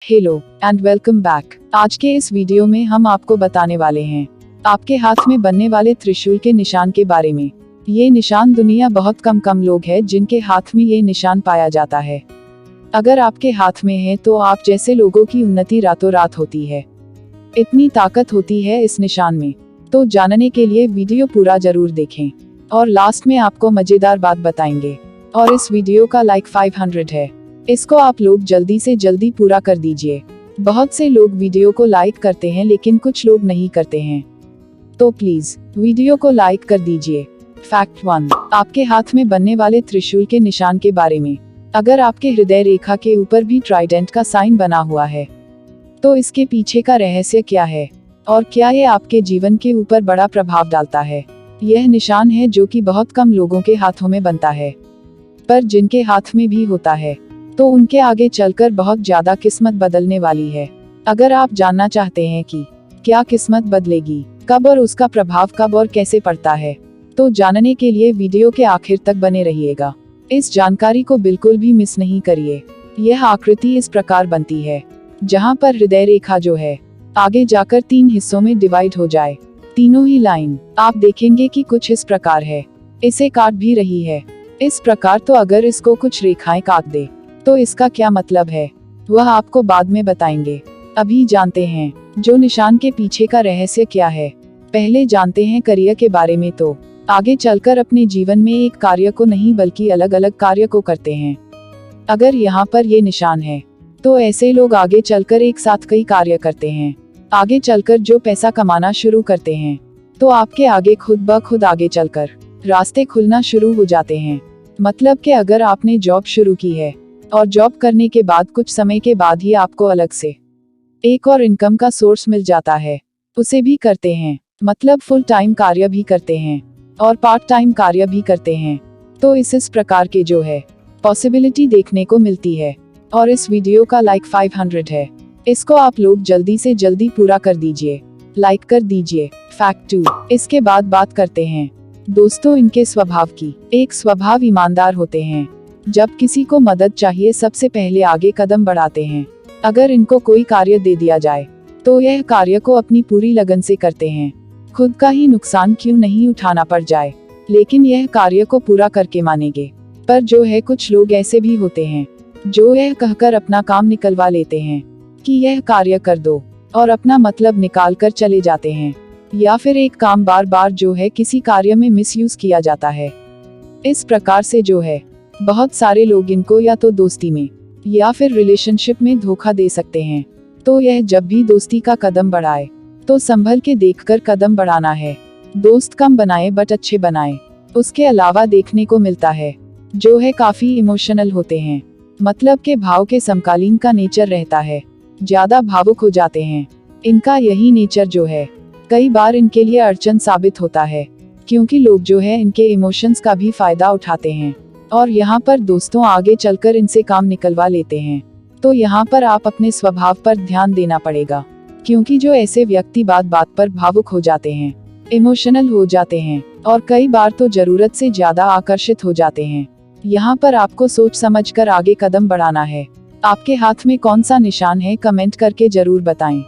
Hello and welcome back. आज के इस वीडियो में हम आपको बताने वाले हैं आपके हाथ में बनने वाले त्रिशूल के निशान के बारे में। ये निशान दुनिया बहुत कम लोग हैं जिनके हाथ में ये निशान पाया जाता है। अगर आपके हाथ में है तो आप जैसे लोगों की उन्नति रातों रात होती है। इतनी ताकत होती है इस निशान में। तो जानने के लिए वीडियो पूरा जरूर देखें और लास्ट में आपको मजेदार बात बताएंगे। और इस वीडियो का लाइक 500 है, इसको आप लोग जल्दी से जल्दी पूरा कर दीजिए। बहुत से लोग वीडियो को लाइक करते हैं लेकिन कुछ लोग नहीं करते हैं, तो प्लीज वीडियो को लाइक कर दीजिए। फैक्ट 1, आपके हाथ में बनने वाले त्रिशूल के निशान के बारे में। अगर आपके हृदय रेखा के ऊपर भी ट्राइडेंट का साइन बना हुआ है तो इसके पीछे का रहस्य क्या है और क्या ये आपके जीवन के ऊपर बड़ा प्रभाव डालता है। यह निशान है जो कि बहुत कम लोगों के हाथों में बनता है, पर जिनके हाथ में भी होता है तो उनके आगे चलकर बहुत ज्यादा किस्मत बदलने वाली है। अगर आप जानना चाहते हैं कि क्या किस्मत बदलेगी, कब और उसका प्रभाव कब और कैसे पड़ता है, तो जानने के लिए वीडियो के आखिर तक बने रहिएगा। इस जानकारी को बिल्कुल भी मिस नहीं करिए। यह आकृति इस प्रकार बनती है जहां पर हृदय रेखा जो है आगे जाकर 3 हिस्सों में डिवाइड हो जाए। तीनों ही लाइन आप देखेंगे कि कुछ इस प्रकार है, इसे काट भी रही है इस प्रकार। तो अगर इसको कुछ रेखाएं काट दे तो इसका क्या मतलब है वह आपको बाद में बताएंगे। अभी जानते हैं जो निशान के पीछे का रहस्य क्या है। पहले जानते हैं करियर के बारे में। तो आगे चलकर अपने जीवन में एक कार्य को नहीं बल्कि अलग अलग कार्य को करते हैं। अगर यहाँ पर ये निशान है तो ऐसे लोग आगे चलकर एक साथ कई कार्य करते हैं। आगे चलकर जो पैसा कमाना शुरू करते हैं तो आपके आगे खुद ब खुद आगे चलकर रास्ते खुलना शुरू हो जाते हैं। मतलब कि अगर आपने जॉब शुरू की है और जॉब करने के बाद कुछ समय के बाद ही आपको अलग से एक और इनकम का सोर्स मिल जाता है, उसे भी करते हैं। मतलब फुल टाइम कार्य भी करते हैं और पार्ट टाइम कार्य भी करते हैं। तो इस प्रकार के जो है पॉसिबिलिटी देखने को मिलती है। और इस वीडियो का लाइक 500 है, इसको आप लोग जल्दी से जल्दी पूरा कर दीजिए, लाइक कर दीजिए। फैक्ट 2, इसके बाद बात करते हैं दोस्तों इनके स्वभाव की। एक स्वभाव ईमानदार होते हैं। जब किसी को मदद चाहिए सबसे पहले आगे कदम बढ़ाते हैं। अगर इनको कोई कार्य दे दिया जाए तो यह कार्य को अपनी पूरी लगन से करते हैं, खुद का ही नुकसान क्यों नहीं उठाना पड़ जाए, लेकिन यह कार्य को पूरा करके मानेंगे। पर जो है कुछ लोग ऐसे भी होते हैं जो यह कहकर अपना काम निकलवा लेते हैं कि यह कार्य कर दो और अपना मतलब निकाल कर चले जाते हैं। या फिर एक काम बार बार जो है किसी कार्य में मिसयूज किया जाता है। इस प्रकार से जो है बहुत सारे लोग इनको या तो दोस्ती में या फिर रिलेशनशिप में धोखा दे सकते हैं। तो यह जब भी दोस्ती का कदम बढ़ाए तो संभल के देखकर कदम बढ़ाना है। दोस्त कम बनाए बट अच्छे बनाए। उसके अलावा देखने को मिलता है जो है काफी इमोशनल होते हैं। मतलब के भाव के समकालीन का नेचर रहता है, ज्यादा भावुक हो जाते हैं। इनका यही नेचर जो है कई बार इनके लिए अड़चन साबित होता है, क्योंकि लोग जो है इनके इमोशंस का भी फायदा उठाते हैं और यहाँ पर दोस्तों आगे चलकर इनसे काम निकलवा लेते हैं। तो यहाँ पर आप अपने स्वभाव पर ध्यान देना पड़ेगा, क्योंकि जो ऐसे व्यक्ति बात बात पर भावुक हो जाते हैं, इमोशनल हो जाते हैं और कई बार तो जरूरत से ज्यादा आकर्षित हो जाते हैं। यहाँ पर आपको सोच समझकर आगे कदम बढ़ाना है। आपके हाथ में कौन सा निशान है कमेंट करके जरूर बताएं।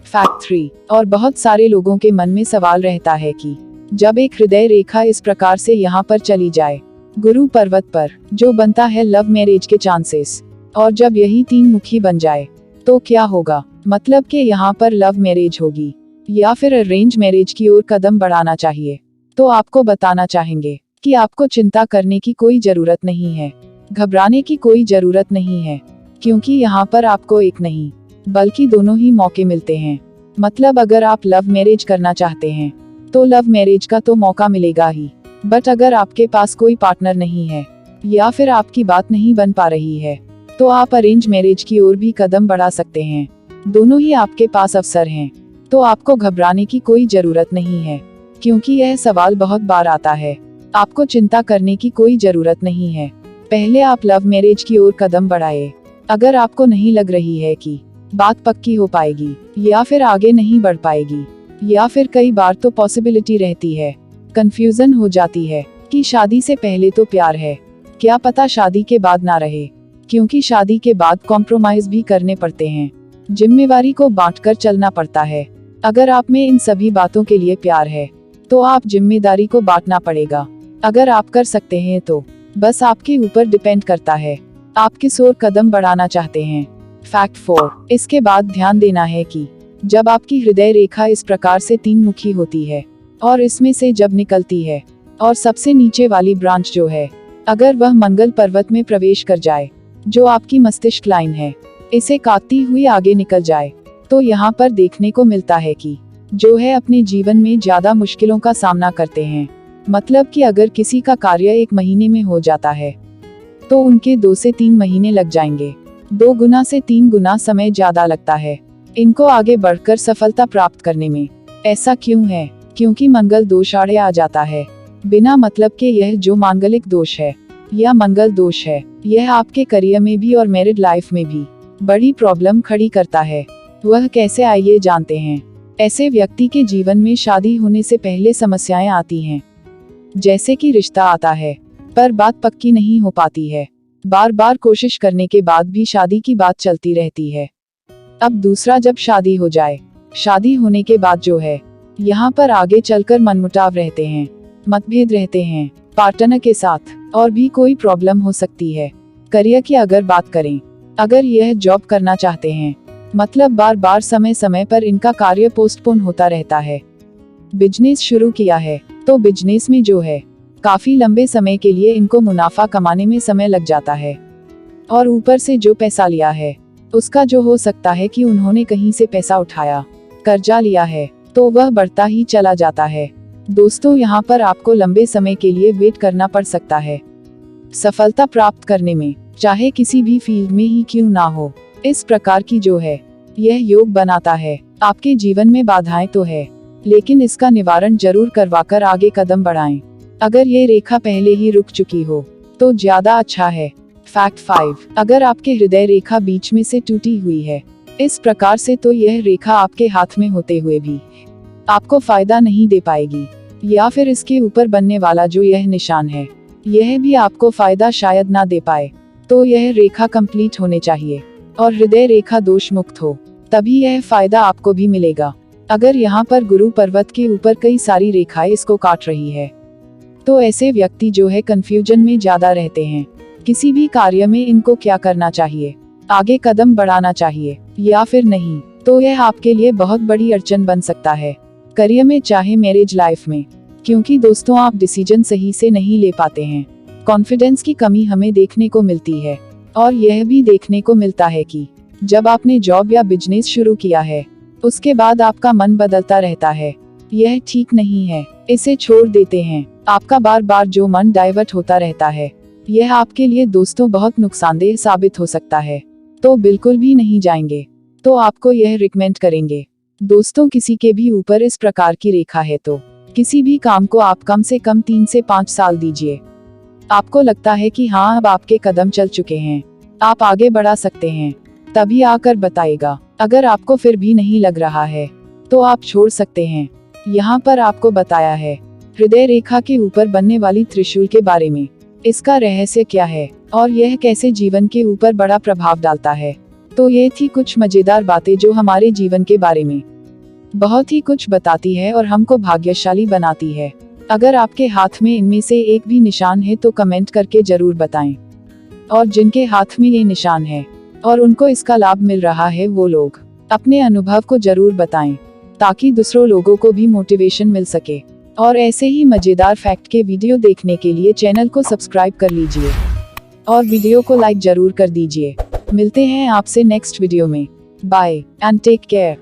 फैक्ट 3, और बहुत सारे लोगों के मन में सवाल रहता है कि जब एक हृदय रेखा इस प्रकार से यहाँ पर चली जाए गुरु पर्वत पर, जो बनता है लव मैरिज के चांसेस, और जब यही 3 मुखी बन जाए तो क्या होगा। मतलब कि यहाँ पर लव मैरिज होगी या फिर अरेंज मैरिज की ओर कदम बढ़ाना चाहिए। तो आपको बताना चाहेंगे कि आपको चिंता करने की कोई जरूरत नहीं है, घबराने की कोई जरूरत नहीं है, क्योंकि यहाँ पर आपको एक नहीं बल्कि दोनों ही मौके मिलते हैं। मतलब अगर आप लव मैरिज करना चाहते हैं तो लव मैरिज का तो मौका मिलेगा ही, बट अगर आपके पास कोई पार्टनर नहीं है या फिर आपकी बात नहीं बन पा रही है तो आप अरेंज मैरिज की ओर भी कदम बढ़ा सकते हैं। दोनों ही आपके पास अवसर हैं, तो आपको घबराने की कोई जरूरत नहीं है, क्योंकि यह सवाल बहुत बार आता है। आपको चिंता करने की कोई जरूरत नहीं है। पहले आप लव मैरिज की ओर कदम बढ़ाए। अगर आपको नहीं लग रही है कि बात पक्की हो पाएगी या फिर आगे नहीं बढ़ पाएगी, या फिर कई बार तो पॉसिबिलिटी रहती है, कंफ्यूजन हो जाती है कि शादी से पहले तो प्यार है, क्या पता शादी के बाद ना रहे, क्योंकि शादी के बाद कॉम्प्रोमाइज भी करने पड़ते हैं। जिम्मेवारी को बांटकर चलना पड़ता है। अगर आप में इन सभी बातों के लिए प्यार है तो आप जिम्मेदारी को बांटना पड़ेगा। अगर आप कर सकते हैं तो बस आपके ऊपर डिपेंड करता है आप किस ओर कदम बढ़ाना चाहते हैं। फैक्ट 4। इसके बाद ध्यान देना है कि जब आपकी हृदय रेखा इस प्रकार से 3 मुखी होती है और इसमें से जब निकलती है और सबसे नीचे वाली ब्रांच जो है, अगर वह मंगल पर्वत में प्रवेश कर जाए जो आपकी मस्तिष्क लाइन है, इसे काटती हुई आगे निकल जाए, तो यहाँ पर देखने को मिलता है कि जो है अपने जीवन में ज्यादा मुश्किलों का सामना करते हैं। मतलब कि अगर किसी का कार्य 1 महीने में हो जाता है तो उनके 2 से 3 महीने लग जाएंगे। 2 गुना से 3 गुना समय ज्यादा लगता है इनको आगे बढ़कर सफलता प्राप्त करने में। ऐसा क्यों है? क्योंकि मंगल दोष आड़े आ जाता है बिना मतलब के। यह जो मांगलिक दोष है या मंगल दोष है, यह आपके करियर में भी और मैरिड लाइफ में भी बड़ी प्रॉब्लम खड़ी करता है। वह कैसे, आइए जानते हैं। ऐसे व्यक्ति के जीवन में शादी होने से पहले समस्याएं आती हैं, जैसे कि रिश्ता आता है पर बात पक्की नहीं हो पाती है। बार बार कोशिश करने के बाद भी शादी की बात चलती रहती है। अब दूसरा, जब शादी हो जाए, शादी होने के बाद जो है, यहाँ पर आगे चलकर मनमुटाव रहते हैं, मतभेद रहते हैं पार्टनर के साथ, और भी कोई प्रॉब्लम हो सकती है। करियर की अगर बात करें, अगर यह जॉब करना चाहते हैं, मतलब बार बार समय समय पर इनका कार्य पोस्टपोन होता रहता है। बिजनेस शुरू किया है तो बिजनेस में जो है काफी लंबे समय के लिए इनको मुनाफा कमाने में समय लग जाता है, और ऊपर से जो पैसा लिया है उसका जो हो सकता है कि उन्होंने कहीं से पैसा उठाया, कर्जा लिया है, तो वह बढ़ता ही चला जाता है। दोस्तों, यहाँ पर आपको लंबे समय के लिए वेट करना पड़ सकता है सफलता प्राप्त करने में, चाहे किसी भी फील्ड में ही क्यों ना हो। इस प्रकार की जो है यह योग बनाता है। आपके जीवन में बाधाएं तो है, लेकिन इसका निवारण जरूर करवाकर आगे कदम बढ़ाएं। अगर ये रेखा पहले ही रुक चुकी हो तो ज्यादा अच्छा है। फैक्ट 5। अगर आपके हृदय रेखा बीच में से टूटी हुई है इस प्रकार से, तो यह रेखा आपके हाथ में होते हुए भी आपको फायदा नहीं दे पाएगी, या फिर इसके ऊपर बनने वाला जो यह निशान है, यह भी आपको फायदा शायद ना दे पाए। तो यह रेखा कंप्लीट होने चाहिए और हृदय रेखा दोष मुक्त हो, तभी यह फायदा आपको भी मिलेगा। अगर यहाँ पर गुरु पर्वत के ऊपर कई सारी रेखाएं इसको काट रही है, तो ऐसे व्यक्ति जो है कंफ्यूजन में ज्यादा रहते हैं। किसी भी कार्य में इनको क्या करना चाहिए, आगे कदम बढ़ाना चाहिए या फिर नहीं, तो यह आपके लिए बहुत बड़ी अड़चन बन सकता है। करियर में चाहे मैरिज लाइफ में, क्योंकि दोस्तों आप डिसीजन सही से नहीं ले पाते हैं। कॉन्फिडेंस की कमी हमें देखने को मिलती है, और यह भी देखने को मिलता है कि जब आपने जॉब या बिजनेस शुरू किया है उसके बाद आपका मन बदलता रहता है। यह ठीक नहीं है, इसे छोड़ देते हैं। आपका बार बार जो मन डाइवर्ट होता रहता है, यह आपके लिए दोस्तों बहुत नुकसानदेह साबित हो सकता है, तो बिल्कुल भी नहीं जाएंगे। तो आपको यह रिकमेंड करेंगे दोस्तों, किसी के भी ऊपर इस प्रकार की रेखा है तो किसी भी काम को आप कम से कम 3 से 5 साल दीजिए। आपको लगता है कि हाँ अब आपके कदम चल चुके हैं, आप आगे बढ़ा सकते हैं, तभी आकर बताएगा। अगर आपको फिर भी नहीं लग रहा है तो आप छोड़ सकते हैं। यहाँ पर आपको बताया है हृदय रेखा के ऊपर बनने वाली त्रिशूल के बारे में, इसका रहस्य क्या है और यह कैसे जीवन के ऊपर बड़ा प्रभाव डालता है। तो ये थी कुछ मजेदार बातें जो हमारे जीवन के बारे में बहुत ही कुछ बताती है और हमको भाग्यशाली बनाती है। अगर आपके हाथ में इनमें से एक भी निशान है तो कमेंट करके जरूर बताएं, और जिनके हाथ में ये निशान है और उनको इसका लाभ मिल रहा है, वो लोग अपने अनुभव को जरूर बताएं, ताकि दूसरों लोगों को भी मोटिवेशन मिल सके। और ऐसे ही मजेदार फैक्ट के वीडियो देखने के लिए चैनल को सब्सक्राइब कर लीजिए और वीडियो को लाइक जरूर कर दीजिए। मिलते हैं आपसे नेक्स्ट वीडियो में। Bye and take care.